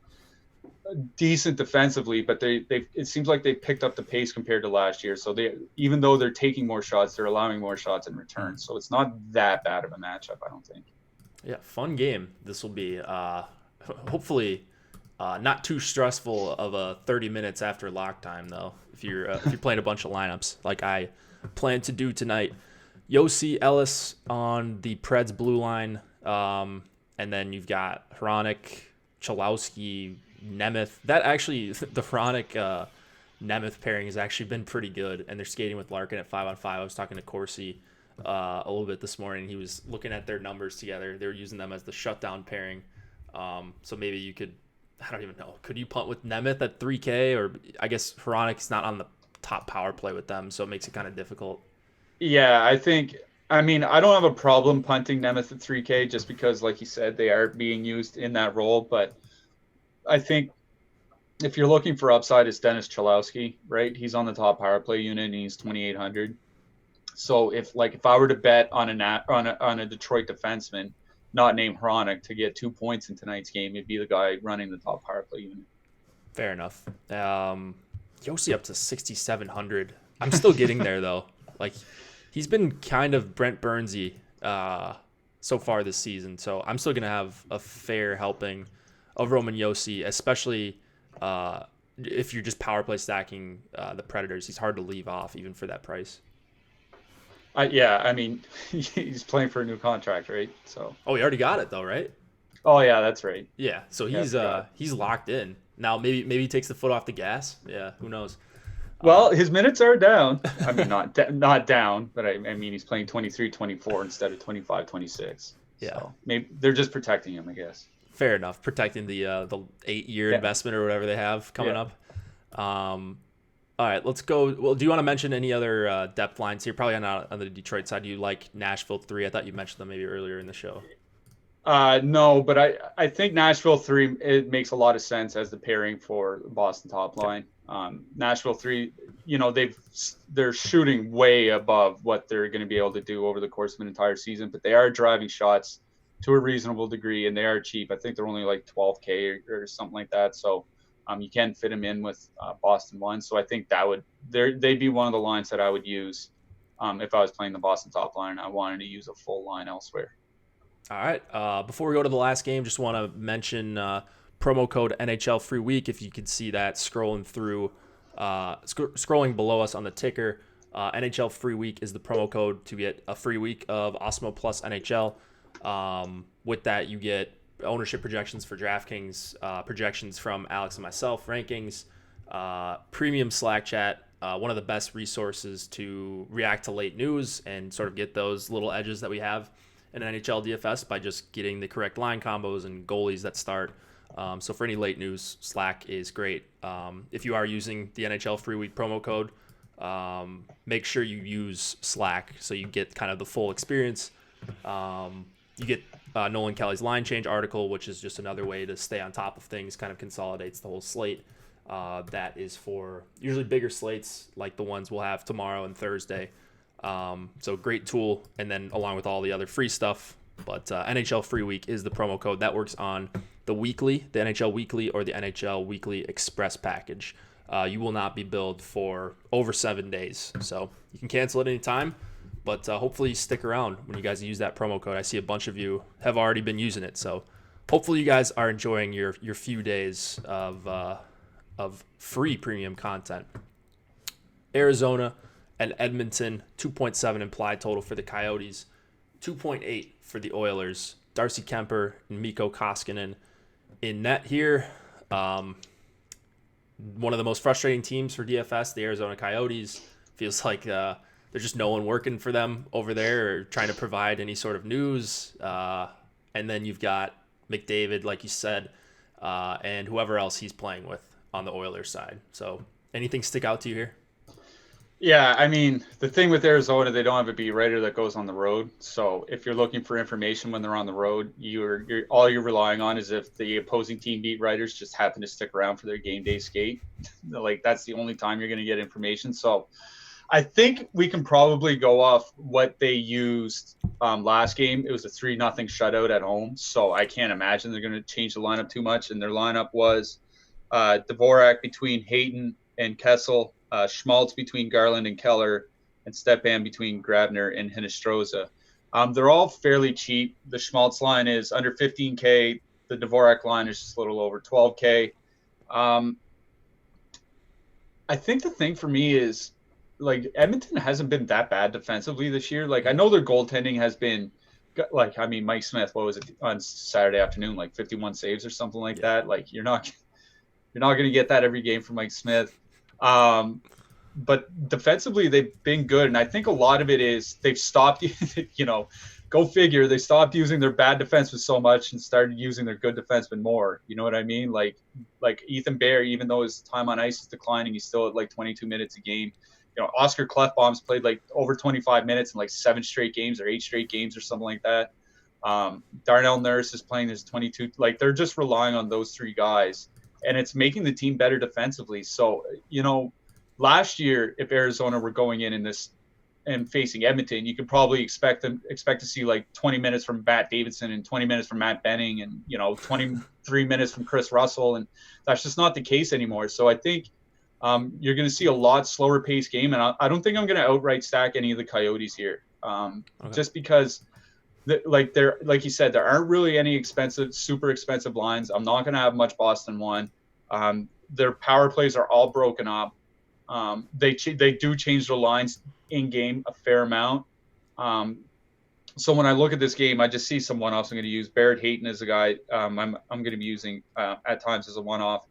decent defensively, but it seems like they picked up the pace compared to last year. So even though they're taking more shots, they're allowing more shots in return. So it's not that bad of a matchup, I don't think. Yeah, fun game. This will be hopefully. Not too stressful of a 30 minutes after lock time, though, if you're playing a bunch of lineups like I plan to do tonight. Yossi Ellis on the Preds blue line, and then you've got Hronik, Chalowski, Nemeth. That actually, the Hronik Nemeth pairing has actually been pretty good, and they're skating with Larkin at 5-on-5. I was talking to Corsi a little bit this morning. He was looking at their numbers together. They were using them as the shutdown pairing. So maybe you could, I don't even know. Could you punt with Nemeth at 3K? Or I guess Hronik's not on the top power play with them, so it makes it kind of difficult. Yeah, I mean, I don't have a problem punting Nemeth at 3K just because, like you said, they are being used in that role. But I think if you're looking for upside, it's Dennis Cholowski, right? He's on the top power play unit and he's 2,800. So if I were to bet on a Detroit defenseman, not named Hronik, to get 2 points in tonight's game, it'd be the guy running the top power play unit. Fair enough. Yossi up to 6,700. I'm still getting there though. Like he's been kind of Brent Burnsy so far this season, so I'm still gonna have a fair helping of Roman Yossi, especially if you're just power play stacking the Predators. He's hard to leave off even for that price. Yeah, I mean, he's playing for a new contract, right? So. Oh, he already got it though, right? Oh yeah, that's right. Yeah, so Yeah, he's locked in now. Maybe he takes the foot off the gas. Yeah, who knows? Well, his minutes are down. I mean, not down, but I mean, he's playing 23-24 instead of 25-26. Yeah, so maybe they're just protecting him, I guess. Fair enough, protecting the 8-year investment or whatever they have coming up. All right, let's go. Well, do you want to mention any other depth lines here? Probably not on the Detroit side. Do you like Nashville 3? I thought you mentioned them maybe earlier in the show. No, but I think Nashville 3, it makes a lot of sense as the pairing for Boston top line. Nashville 3, they're shooting way above what they're going to be able to do over the course of an entire season, but they are driving shots to a reasonable degree, and they are cheap. I think they're only like 12K or something like that. So you can fit them in with Boston 1. So I think they'd be one of the lines that I would use if I was playing the Boston top line and I wanted to use a full line elsewhere. All right. Before we go to the last game, just want to mention promo code NHL Free Week. If you can see that scrolling through, scrolling below us on the ticker, NHL Free Week is the promo code to get a free week of Osmo Plus NHL. With that, you get ownership projections for DraftKings, projections from Alex and myself, rankings, premium Slack chat, one of the best resources to react to late news and sort of get those little edges that we have in NHL DFS by just getting the correct line combos and goalies that start. So for any late news, Slack is great. If you are using the NHL Free Week promo code, make sure you use Slack so you get kind of the full experience. You get Nolan Kelly's line change article, which is just another way to stay on top of things, kind of consolidates the whole slate. That is for usually bigger slates like the ones we'll have tomorrow and Thursday. So great tool, and then along with all the other free stuff. But NHL Free Week is the promo code that works on the weekly, the NHL Weekly, or the NHL Weekly Express package. You will not be billed for over 7 days, so you can cancel at any time. But hopefully you stick around when you guys use that promo code. I see a bunch of you have already been using it, so hopefully you guys are enjoying your few days of free premium content. Arizona and Edmonton, 2.7 implied total for the Coyotes, 2.8 for the Oilers. Darcy Kemper and Mikko Koskinen in net here. One of the most frustrating teams for DFS, the Arizona Coyotes. Feels like there's just no one working for them over there or trying to provide any sort of news. And then you've got McDavid, like you said, and whoever else he's playing with on the Oilers side. So anything stick out to you here? Yeah, I mean, the thing with Arizona, they don't have a beat writer that goes on the road. So if you're looking for information when they're on the road, all you're relying on is if the opposing team beat writers just happen to stick around for their game day skate. Like, that's the only time you're going to get information. So I think we can probably go off what they used last game. It was a 3-0 shutout at home. So I can't imagine they're going to change the lineup too much. And their lineup was Dvorak between Hayton and Kessel, Schmaltz between Garland and Keller, and Stepan between Grabner and Hinostroza. They're all fairly cheap. The Schmaltz line is under 15K. The Dvorak line is just a little over 12K. I think the thing for me is, like, Edmonton hasn't been that bad defensively this year. Like, I know their goaltending has been, like, I mean, Mike Smith, what was it on Saturday afternoon, like 51 saves or something like that. Like, you're not going to get that every game from Mike Smith. but defensively they've been good, and I think a lot of it is they've stopped. Go figure. They stopped using their bad defensemen so much and started using their good defensemen more. You know what I mean? Like Ethan Bear, even though his time on ice is declining, he's still at like 22 minutes a game. Oscar Klefbom's played like over 25 minutes in like 7 straight games or 8 straight games or something like that. Darnell Nurse is playing his 22. Like they're just relying on those 3 guys, and it's making the team better defensively. So last year, if Arizona were going in this and facing Edmonton, you could probably expect to see like 20 minutes from Matt Davidson and 20 minutes from Matt Benning and 23 minutes from Chris Russell, and that's just not the case anymore. So I think you're going to see a lot slower paced game, and I don't think I'm going to outright stack any of the Coyotes here, just because. Like you said, there aren't really any super expensive lines. I'm not going to have much Boston 1. Their power plays are all broken up. They do change their lines in game a fair amount. So when I look at this game, I just see some one-offs I'm going to use. Barrett Hayton is a guy I'm going to be using at times as a one-off.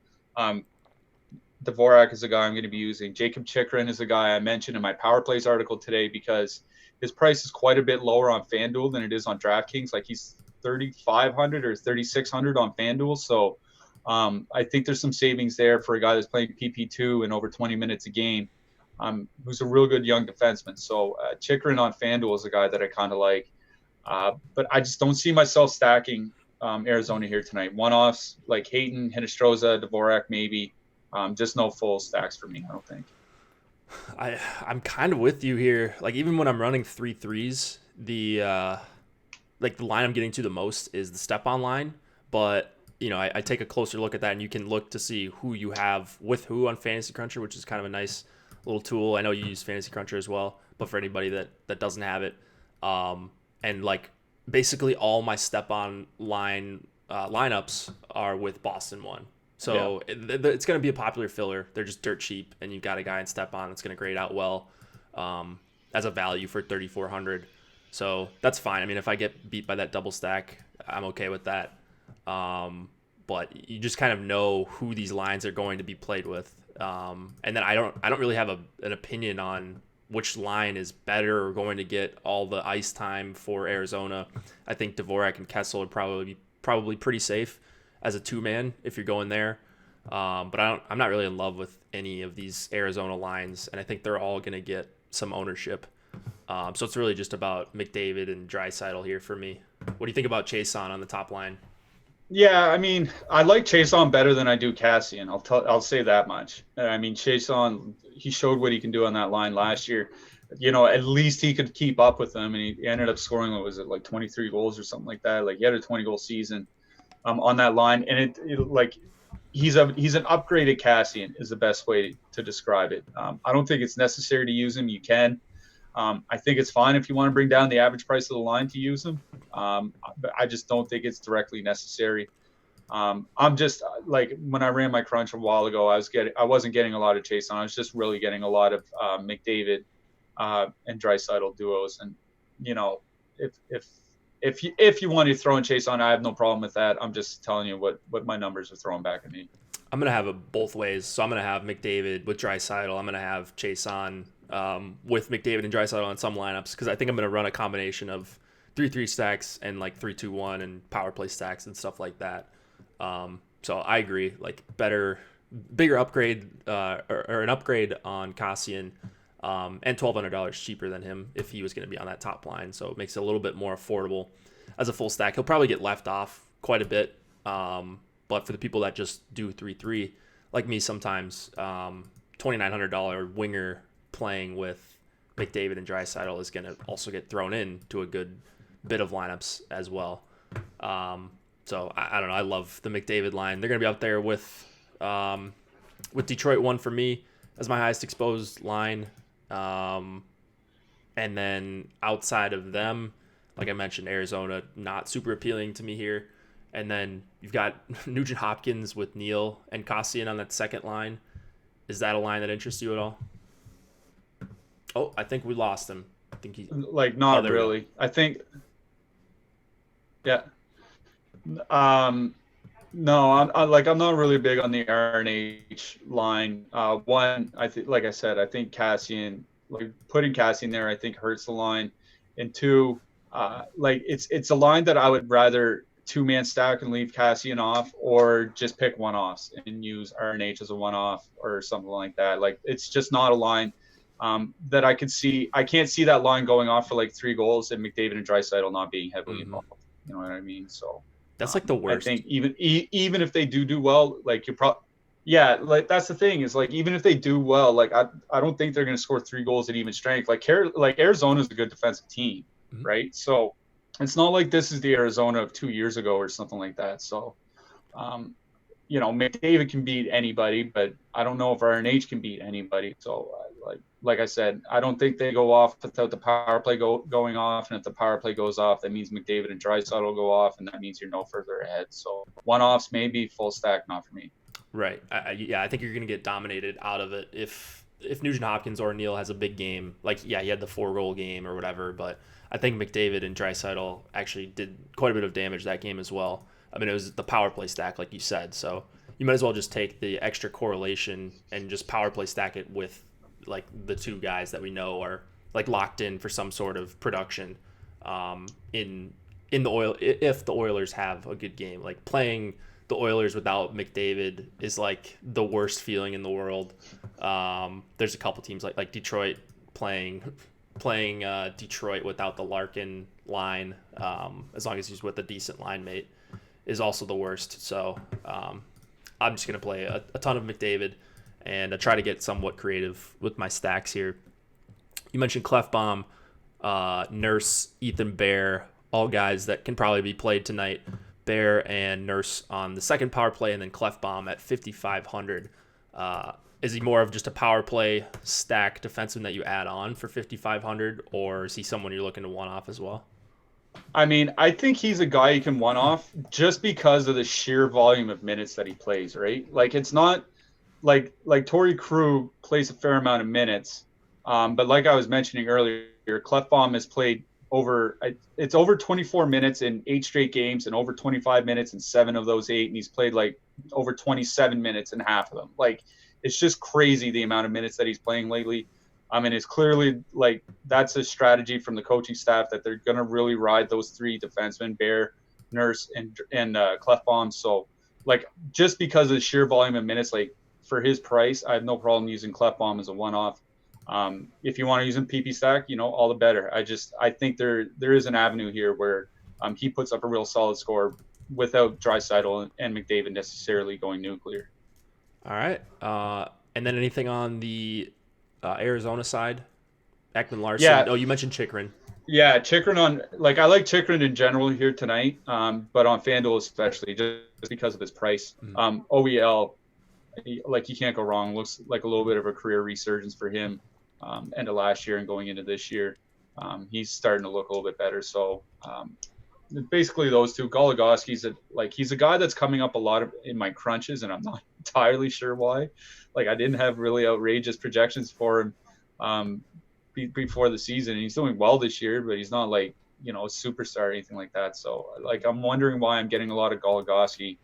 Dvorak is a guy I'm going to be using. Jacob Chikrin is a guy I mentioned in my Power Plays article today because his price is quite a bit lower on FanDuel than it is on DraftKings. Like he's 3,500 or 3,600 on FanDuel. So I think there's some savings there for a guy that's playing PP2 and over 20 minutes a game, who's a real good young defenseman. So Chikrin on FanDuel is a guy that I kind of like. But I just don't see myself stacking Arizona here tonight. One-offs like Hayton, Hinostroza, Dvorak maybe. Just no full stacks for me, I don't think. I'm kind of with you here. Like even when I'm running 3-3s, the line I'm getting to the most is the step on line. But I take a closer look at that, and you can look to see who you have with who on Fantasy Cruncher, which is kind of a nice little tool. I know you use Fantasy Cruncher as well, but for anybody that doesn't have it, and like basically all my step on line lineups are with Boston 1. So it's going to be a popular filler. They're just dirt cheap, and you've got a guy in step on that's going to grade out well as a value for 3,400. So that's fine. I mean, if I get beat by that double stack, I'm okay with that. But you just kind of know who these lines are going to be played with. And then I don't really have an opinion on which line is better or going to get all the ice time for Arizona. I think Dvorak and Kessel would probably pretty safe as a 2-man if you're going there. But I'm not really in love with any of these Arizona lines, and I think they're all going to get some ownership. So it's really just about McDavid and Draisaitl here for me. What do you think about Chason on the top line? Yeah, I mean, I like Chason better than I do Cassian. I'll say that much. I mean, Chason, he showed what he can do on that line last year. At least he could keep up with them, and he ended up scoring, what was it, like 23 goals or something like that. Like he had a 20-goal season on that line, and he's an upgraded Cassian is the best way to describe it. I don't think it's necessary to use him. You can. I think it's fine if you want to bring down the average price of the line to use him. But I just don't think it's directly necessary. I'm just like when I ran my crunch a while ago, I wasn't getting a lot of Chason. I was just really getting a lot of McDavid and Draisaitl duos. And if you want to throw in Chason, I have no problem with that. I'm just telling you what my numbers are throwing back at me. I'm going to have it both ways. So I'm going to have McDavid with Draisaitl. I'm going to have Chason with McDavid and Draisaitl on some lineups because I think I'm going to run a combination of 3-3 stacks and like 3-2-1 and power play stacks and stuff like that. So I agree. Like bigger upgrade or an upgrade on Cassian and $1,200 cheaper than him if he was going to be on that top line. So it makes it a little bit more affordable as a full stack. He'll probably get left off quite a bit. But for the people that just do 3-3, like me sometimes, $2,900 winger playing with McDavid and Draisaitl is going to also get thrown in to a good bit of lineups as well. So I don't know. I love the McDavid line. They're going to be up there with Detroit 1 for me as my highest exposed line. And then outside of them, like I mentioned, Arizona, not super appealing to me here. And then you've got Nugent Hopkins with Neal and Cassian on that second line. Is that a line that interests you at all? Oh, I think we lost him. I think he not really. I think, yeah. No, I'm not really big on the RNH line. One, I think, like I said, I think Cassian, like putting Cassian there, I think hurts the line. And two, like it's a line that I would rather two-man stack and leave Cassian off, or just pick one-offs and use RNH as a one-off or something like that. Like it's just not a line that I could see. I can't see that line going off for like 3 goals and McDavid and Draisaitl not being heavily Hmm. involved. You know what I mean? So. That's like the I worst. think even if they do well, like you're probably, yeah, like that's the thing is like even if they do well, like I don't think they're going to score 3 goals at even strength. Like Arizona's a good defensive team, Mhm. right? So it's not like this is the Arizona of 2 years ago or something like that. So um, McDavid can beat anybody, but I don't know if RNH can beat anybody. So, like I said, I don't think they go off without the power play going off. And if the power play goes off, that means McDavid and Draisaitl will go off, and that means you're no further ahead. So, one-offs maybe, full stack not for me. Right. Yeah, I think you're going to get dominated out of it if Nugent Hopkins or Neal has a big game. Like, yeah, he had the 4 goal game or whatever, but I think McDavid and Draisaitl actually did quite a bit of damage that game as well. I mean, it was the power play stack, like you said. So you might as well just take the extra correlation and just power play stack it with like the two guys that we know are like locked in for some sort of production in the oil if the Oilers have a good game. Like playing the Oilers without McDavid is like the worst feeling in the world. There's a couple teams like Detroit playing Detroit without the Larkin line, as long as he's with a decent line mate, is also the worst. So I'm just gonna play a ton of McDavid and try to get somewhat creative with my stacks here. You mentioned Clefbaum, Nurse, Ethan Bear, all guys that can probably be played tonight. Bear and Nurse on the second power play, and then Clefbaum at 5,500. Is he more of just a power play stack defenseman that you add on for 5,500, or is he someone you're looking to one off as well? I mean, I think he's a guy you can one off just because of the sheer volume of minutes that he plays, right? Like it's not like Torrey Krug plays a fair amount of minutes, but like I was mentioning earlier, Clefbaum has played it's over 24 minutes in 8 straight games and over 25 minutes in 7 of those 8, and he's played like over 27 minutes in half of them. Like it's just crazy the amount of minutes that he's playing lately. I mean, it's clearly like that's a strategy from the coaching staff that they're going to really ride those 3 defensemen, Bear, Nurse, and Clefbaum. So, like, just because of the sheer volume of minutes, like for his price, I have no problem using Clefbaum as a one-off. If you want to use him PP stack, all the better. I think there is an avenue here where he puts up a real solid score without Draisaitl and McDavid necessarily going nuclear. All right. And then anything on the Arizona side? Ekman Larson. Yeah, Oh, you mentioned Chikrin. yeah, Chikrin I like Chikrin in general here tonight, but on FanDuel especially just because of his price. Mm-hmm. OEL, he can't go wrong. Looks like a little bit of a career resurgence for him. End of last year and going into this year, he's starting to look a little bit better. So basically those two. Goligoski's he's a guy that's coming up a lot in my crunches, and I'm not entirely sure why. Like I didn't have really outrageous projections for him before the season, and he's doing well this year, but he's not like a superstar or anything like that. So like I'm wondering why I'm getting a lot of Goligoski,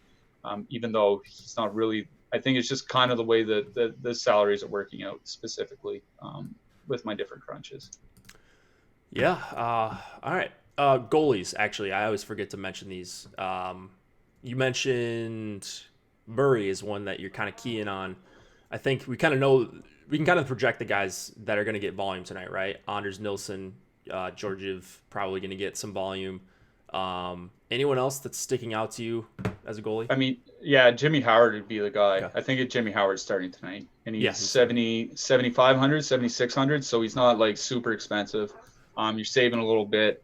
even though he's not really. I think it's just kind of the way that the salaries are working out specifically with my different crunches. Yeah. All right. Goalies, actually, I always forget to mention these. You mentioned Murray is one that you're kind of keying on. I think we kind of know we can kind of project the guys that are going to get volume tonight, right? Anders Nilsson, Georgiev probably going to get some volume. Anyone else that's sticking out to you as a goalie? I mean, yeah, Jimmy Howard would be the guy. Okay. I think Jimmy Howard's starting tonight, and Yeah. he's 7,500, 7,600, so he's not like super expensive. You're saving a little bit.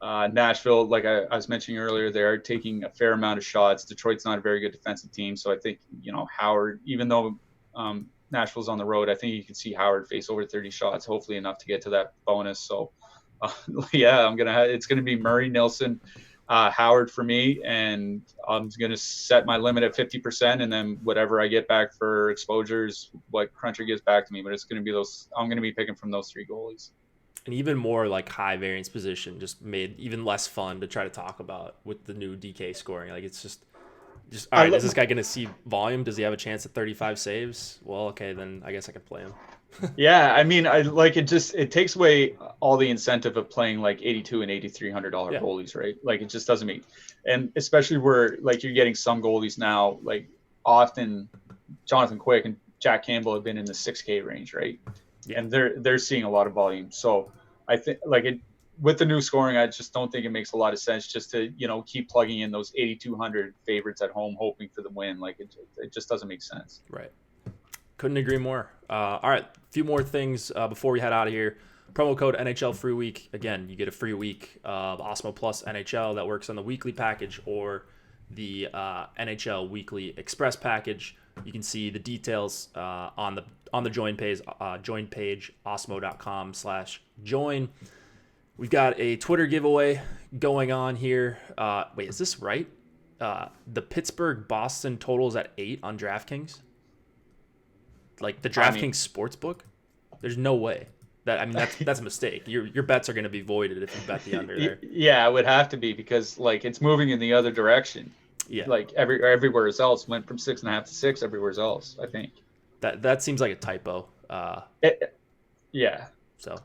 Nashville, like I was mentioning earlier, they're taking a fair amount of shots. Detroit's not a very good defensive team, so I think Howard, even though Nashville's on the road, I think you can see Howard face over 30 shots, hopefully enough to get to that bonus. So, yeah, it's gonna be Murray, Nilsson, Howard for me, and I'm gonna set my limit at 50%, and then whatever I get back for exposures, what Cruncher gives back to me. But it's gonna be those. I'm gonna be picking from those 3 goalies. And even more like high variance position just made even less fun to try to talk about with the new DK scoring. Like it's just Just all right. Is this guy going to see volume? Does he have a chance at 35 saves? Well, okay, then I guess I can play him. Yeah, I mean, I like it takes away all the incentive of playing like 82 and $8,300 Yeah. goalies, right? Like it just doesn't make, and especially where like you're getting some goalies now, like often Jonathan Quick and Jack Campbell have been in the 6K range, right? Yeah. And they're seeing a lot of volume. So I think like it with the new scoring, I just don't think it makes a lot of sense just to keep plugging in those 8,200 favorites at home, hoping for the win. Like it just doesn't make sense. Right. Couldn't agree more. All right, a few more things before we head out of here. Promo code NHL Free Week. Again, you get a free week of Osmo Plus NHL that works on the weekly package or the NHL Weekly Express package. You can see the details on the join page, osmo.com/join. We've got a Twitter giveaway going on here. Wait, is this right? The Pittsburgh-Boston totals at 8 on DraftKings. Like the DraftKings Sportsbook, there's no way that's a mistake. Your bets are going to be voided if you bet the under there. Yeah, it would have to be because like it's moving in the other direction. Yeah, like everywhere else went from 6.5 to 6 everywhere else. I think that seems like a typo. Yeah. So,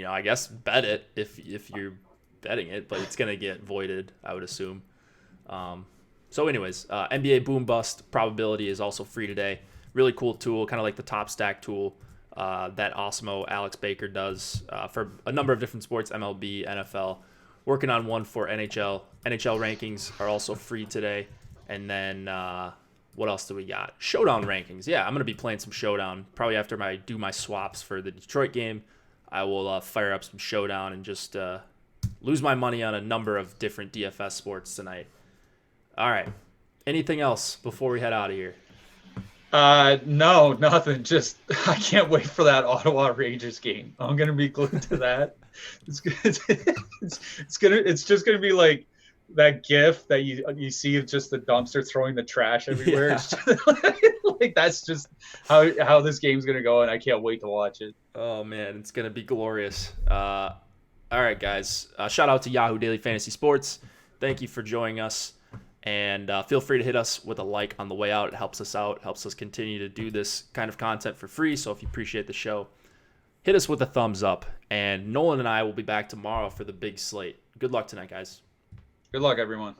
I guess bet it if you're betting it, but it's going to get voided, I would assume. So, anyways, NBA Boom Bust probability is also free today. Really cool tool, kind of like the Top Stack tool that Osmo Alex Baker does for a number of different sports, MLB, NFL. Working on one for NHL. NHL rankings are also free today. And then what else do we got? Showdown rankings. Yeah, I'm going to be playing some Showdown. Probably after I do my swaps for the Detroit game, I will fire up some Showdown and just lose my money on a number of different DFS sports tonight. All right. Anything else before we head out of here? No, nothing. Just I can't wait for that Ottawa Rangers game. I'm gonna be glued to that. It's just gonna be like that GIF that you see of just the dumpster throwing the trash everywhere. Yeah. Like that's just how this game's gonna go, and I can't wait to watch it. Oh man, it's gonna be glorious. All right, guys. Shout out to Yahoo Daily Fantasy Sports. Thank you for joining us. And feel free to hit us with a like on the way out. It helps us out, helps us continue to do this kind of content for free. So if you appreciate the show, hit us with a thumbs up. And Nolan and I will be back tomorrow for the big slate. Good luck tonight, guys. Good luck, everyone.